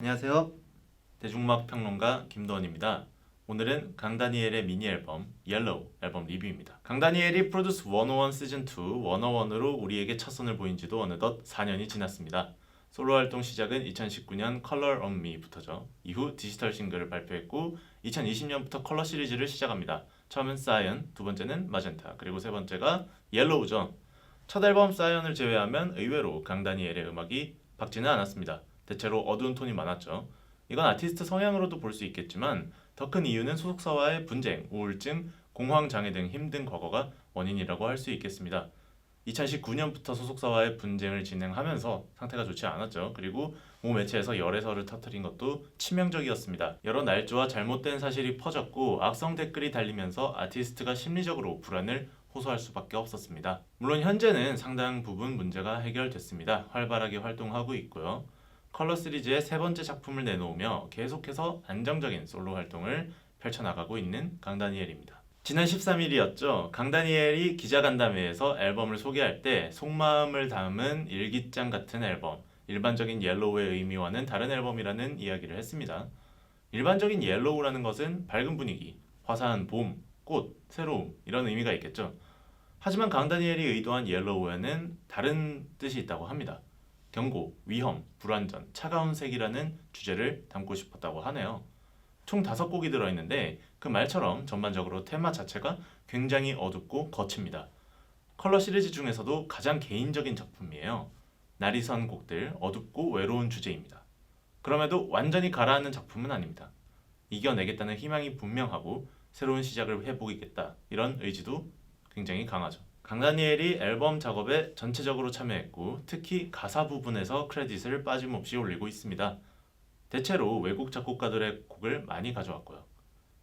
안녕하세요. 대중음악 평론가 김도원입니다. 오늘은 강다니엘의 미니 앨범 옐로우 앨범 리뷰입니다. 강다니엘이 프로듀스 101 시즌 2 101으로 우리에게 첫 선을 보인 지도 어느덧 4년이 지났습니다. 솔로 활동 시작은 2019년 Color on Me부터죠. 이후 디지털 싱글을 발표했고 2020년부터 컬러 시리즈를 시작합니다. 처음은 사이언, 두 번째는 마젠타, 그리고 세 번째가 옐로우죠. 첫 앨범 사이언을 제외하면 의외로 강다니엘의 음악이 밝지는 않았습니다. 대체로 어두운 톤이 많았죠. 이건 아티스트 성향으로도 볼 수 있겠지만 더 큰 이유는 소속사와의 분쟁, 우울증, 공황장애 등 힘든 과거가 원인이라고 할 수 있겠습니다. 2019년부터 소속사와의 분쟁을 진행하면서 상태가 좋지 않았죠. 그리고 모 매체에서 열애설을 터뜨린 것도 치명적이었습니다. 여러 날조와 잘못된 사실이 퍼졌고 악성 댓글이 달리면서 아티스트가 심리적으로 불안을 호소할 수밖에 없었습니다. 물론 현재는 상당 부분 문제가 해결됐습니다. 활발하게 활동하고 있고요. 컬러 시리즈의 세 번째 작품을 내놓으며 계속해서 안정적인 솔로 활동을 펼쳐나가고 있는 강다니엘입니다. 지난 13일이었죠. 강다니엘이 기자간담회에서 앨범을 소개할 때 속마음을 담은 일기장 같은 앨범, 일반적인 옐로우의 의미와는 다른 앨범이라는 이야기를 했습니다. 일반적인 옐로우라는 것은 밝은 분위기, 화사한 봄, 꽃, 새로움 이런 의미가 있겠죠. 하지만 강다니엘이 의도한 옐로우에는 다른 뜻이 있다고 합니다. 경고, 위험, 불완전, 차가운 색이라는 주제를 담고 싶었다고 하네요. 총 5곡이 들어있는데 그 말처럼 전반적으로 테마 자체가 굉장히 어둡고 거칩니다. 컬러 시리즈 중에서도 가장 개인적인 작품이에요. 날이 선 곡들, 어둡고 외로운 주제입니다. 그럼에도 완전히 가라앉는 작품은 아닙니다. 이겨내겠다는 희망이 분명하고 새로운 시작을 해보겠다 이런 의지도 굉장히 강하죠. 강다니엘이 앨범 작업에 전체적으로 참여했고 특히 가사 부분에서 크레딧을 빠짐없이 올리고 있습니다. 대체로 외국 작곡가들의 곡을 많이 가져왔고요.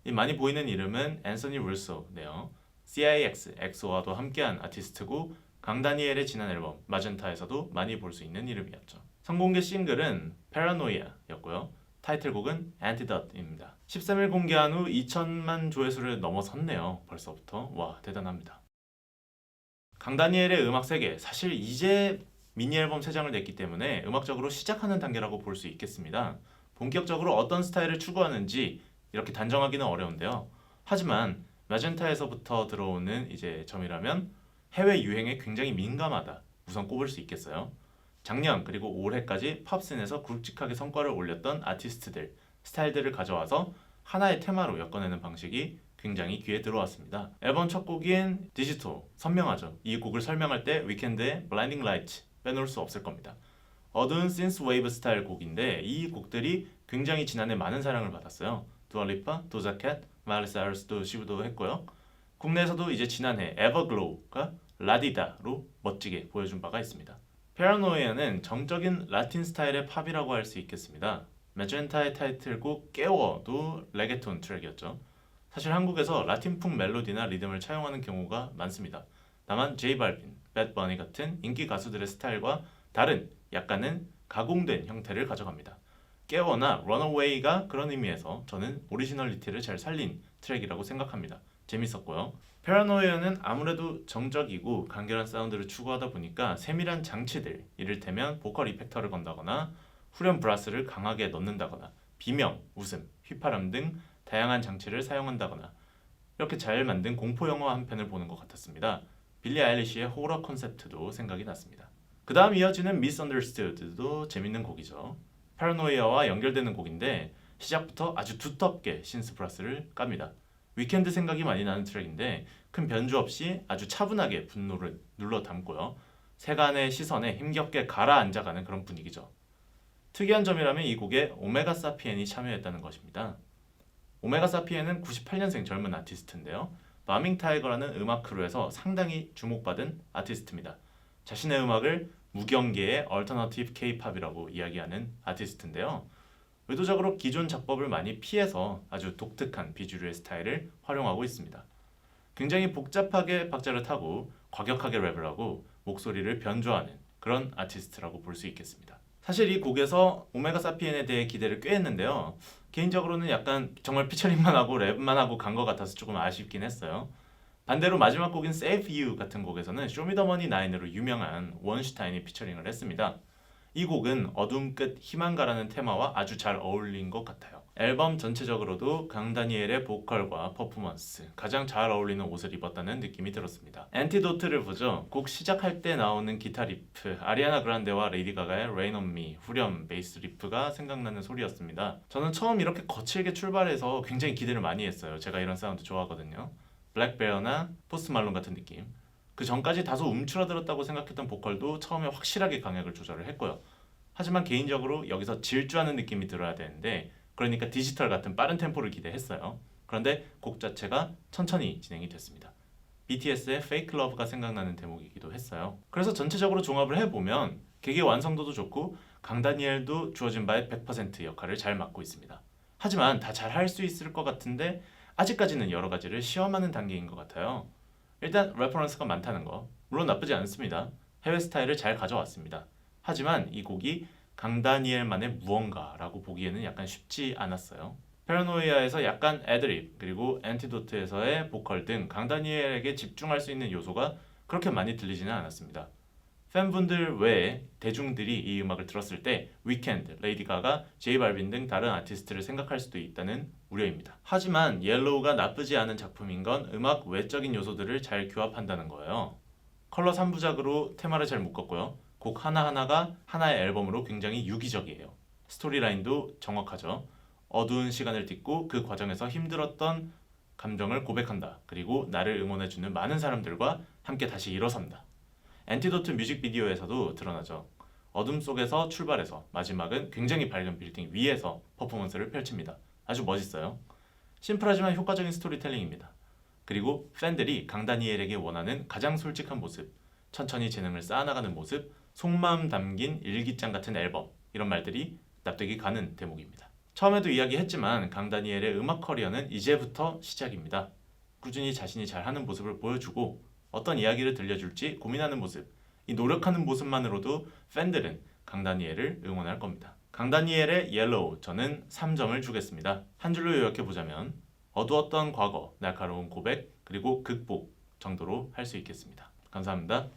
이 많이 보이는 이름은 앤서니 룰소네요. CIX, 엑소와도 함께한 아티스트고 강다니엘의 지난 앨범 마젠타에서도 많이 볼 수 있는 이름이었죠. 선공개 싱글은 Paranoia였고요. 타이틀곡은 Antidote입니다. 13일 공개한 후 2천만 조회수를 넘어섰네요. 벌써부터. 와, 대단합니다. 강다니엘의 음악 세계, 사실 이제 미니 앨범 3장을 냈기 때문에 음악적으로 시작하는 단계라고 볼 수 있겠습니다. 본격적으로 어떤 스타일을 추구하는지 이렇게 단정하기는 어려운데요. 하지만 마젠타에서부터 들어오는 이제 점이라면 해외 유행에 굉장히 민감하다. 우선 꼽을 수 있겠어요. 작년 그리고 올해까지 팝씬에서 굵직하게 성과를 올렸던 아티스트들, 스타일들을 가져와서 하나의 테마로 엮어내는 방식이 굉장히 귀에 들어왔습니다. 앨범 첫 곡인 디지토, 선명하죠. 이 곡을 설명할 때 위켄드의 Blinding Light 빼놓을 수 없을 겁니다. 어두운 신스 웨이브 스타일 곡인데 이 곡들이 굉장히 지난해 많은 사랑을 받았어요. 두아리파, 도자캣, 마일리 사이러스도 시도도 했고요. 국내에서도 이제 지난해 에버글로우가 라디다로 멋지게 보여준 바가 있습니다. 페라노이아는 정적인 라틴 스타일의 팝이라고 할 수 있겠습니다. 마젠타의 타이틀곡 깨워도 레게톤 트랙이었죠. 사실 한국에서 라틴풍 멜로디나 리듬을 차용하는 경우가 많습니다. 다만 제이 발빈, 배드 버니 같은 인기 가수들의 스타일과 다른 약간은 가공된 형태를 가져갑니다. 깨워나 런어웨이가 그런 의미에서 저는 오리지널리티를 잘 살린 트랙이라고 생각합니다. 재밌었고요. 페라노이아는 아무래도 정적이고 간결한 사운드를 추구하다 보니까 세밀한 장치들, 이를테면 보컬 이펙터를 건다거나 후렴 브라스를 강하게 넣는다거나 비명, 웃음, 휘파람 등 다양한 장치를 사용한다거나 이렇게 잘 만든 공포 영화 한 편을 보는 것 같았습니다. 빌리 아일리시의 호러 콘셉트도 생각이 났습니다. 그 다음 이어지는 Misunderstood도 재밌는 곡이죠. 파라노이아와 연결되는 곡인데 시작부터 아주 두텁게 신스 브라스를 깝니다. 위켄드 생각이 많이 나는 트랙인데 큰 변주 없이 아주 차분하게 분노를 눌러 담고요. 세간의 시선에 힘겹게 가라앉아가는 그런 분위기죠. 특이한 점이라면 이 곡에 오메가 사피엔이 참여했다는 것입니다. 오메가 사피엔은 98년생 젊은 아티스트인데요. 마밍 타이거라는 음악 크루에서 상당히 주목받은 아티스트입니다. 자신의 음악을 무경계의 얼터너티브 K-팝이라고 이야기하는 아티스트인데요. 의도적으로 기존 작법을 많이 피해서 아주 독특한 비주류의 스타일을 활용하고 있습니다. 굉장히 복잡하게 박자를 타고 과격하게 랩을 하고 목소리를 변조하는 그런 아티스트라고 볼 수 있겠습니다. 사실 이 곡에서 오메가 사피엔에 대해 기대를 꽤 했는데요. 개인적으로는 약간 정말 피처링만 하고 랩만 하고 간 것 같아서 조금 아쉽긴 했어요. 반대로 마지막 곡인 Save You 같은 곡에서는 쇼미더머니 9으로 유명한 원슈타인이 피처링을 했습니다. 이 곡은 어둠 끝 희망가라는 테마와 아주 잘 어울린 것 같아요. 앨범 전체적으로도 강다니엘의 보컬과 퍼포먼스, 가장 잘 어울리는 옷을 입었다는 느낌이 들었습니다. 엔티도트를 보죠. 곡 시작할 때 나오는 기타 리프, 아리아나 그란데와 레이디 가가의 Rain on Me, 후렴 베이스 리프가 생각나는 소리였습니다. 저는 처음 이렇게 거칠게 출발해서 굉장히 기대를 많이 했어요. 제가 이런 사운드 좋아하거든요. 블랙베어나 포스트 말론 같은 느낌. 그 전까지 다소 움츠러들었다고 생각했던 보컬도 처음에 확실하게 강약을 조절을 했고요. 하지만 개인적으로 여기서 질주하는 느낌이 들어야 되는데, 그러니까 디지털 같은 빠른 템포를 기대했어요. 그런데 곡 자체가 천천히 진행이 됐습니다. BTS의 Fake Love가 생각나는 대목이기도 했어요. 그래서 전체적으로 종합을 해보면 곡의 완성도도 좋고 강다니엘도 주어진 바의 100% 역할을 잘 맡고 있습니다. 하지만 다 잘할 수 있을 것 같은데 아직까지는 여러 가지를 시험하는 단계인 것 같아요. 일단 레퍼런스가 많다는 거, 물론 나쁘지 않습니다. 해외 스타일을 잘 가져왔습니다. 하지만 이 곡이 강다니엘만의 무언가라고 보기에는 약간 쉽지 않았어요. 패러노이아에서 약간 애드립, 그리고 엔티도트에서의 보컬 등 강다니엘에게 집중할 수 있는 요소가 그렇게 많이 들리지는 않았습니다. 팬분들 외에 대중들이 이 음악을 들었을 때 위켄드, 레이디 가가, 제이 발빈 등 다른 아티스트를 생각할 수도 있다는 우려입니다. 하지만 옐로우가 나쁘지 않은 작품인 건 음악 외적인 요소들을 잘 규합한다는 거예요. 컬러 3부작으로 테마를 잘 묶었고요. 곡 하나하나가 하나의 앨범으로 굉장히 유기적이에요. 스토리라인도 정확하죠. 어두운 시간을 딛고 그 과정에서 힘들었던 감정을 고백한다. 그리고 나를 응원해주는 많은 사람들과 함께 다시 일어선다. 엔티도트 뮤직비디오에서도 드러나죠. 어둠 속에서 출발해서 마지막은 굉장히 밝은 빌딩 위에서 퍼포먼스를 펼칩니다. 아주 멋있어요. 심플하지만 효과적인 스토리텔링입니다. 그리고 팬들이 강다니엘에게 원하는 가장 솔직한 모습, 천천히 재능을 쌓아나가는 모습, 속마음 담긴 일기장 같은 앨범, 이런 말들이 납득이 가는 대목입니다. 처음에도 이야기했지만 강다니엘의 음악 커리어는 이제부터 시작입니다. 꾸준히 자신이 잘하는 모습을 보여주고 어떤 이야기를 들려줄지 고민하는 모습, 이 노력하는 모습만으로도 팬들은 강다니엘을 응원할 겁니다. 강다니엘의 옐로우, 저는 3점을 주겠습니다. 한 줄로 요약해보자면 어두웠던 과거, 날카로운 고백, 그리고 극복 정도로 할 수 있겠습니다. 감사합니다.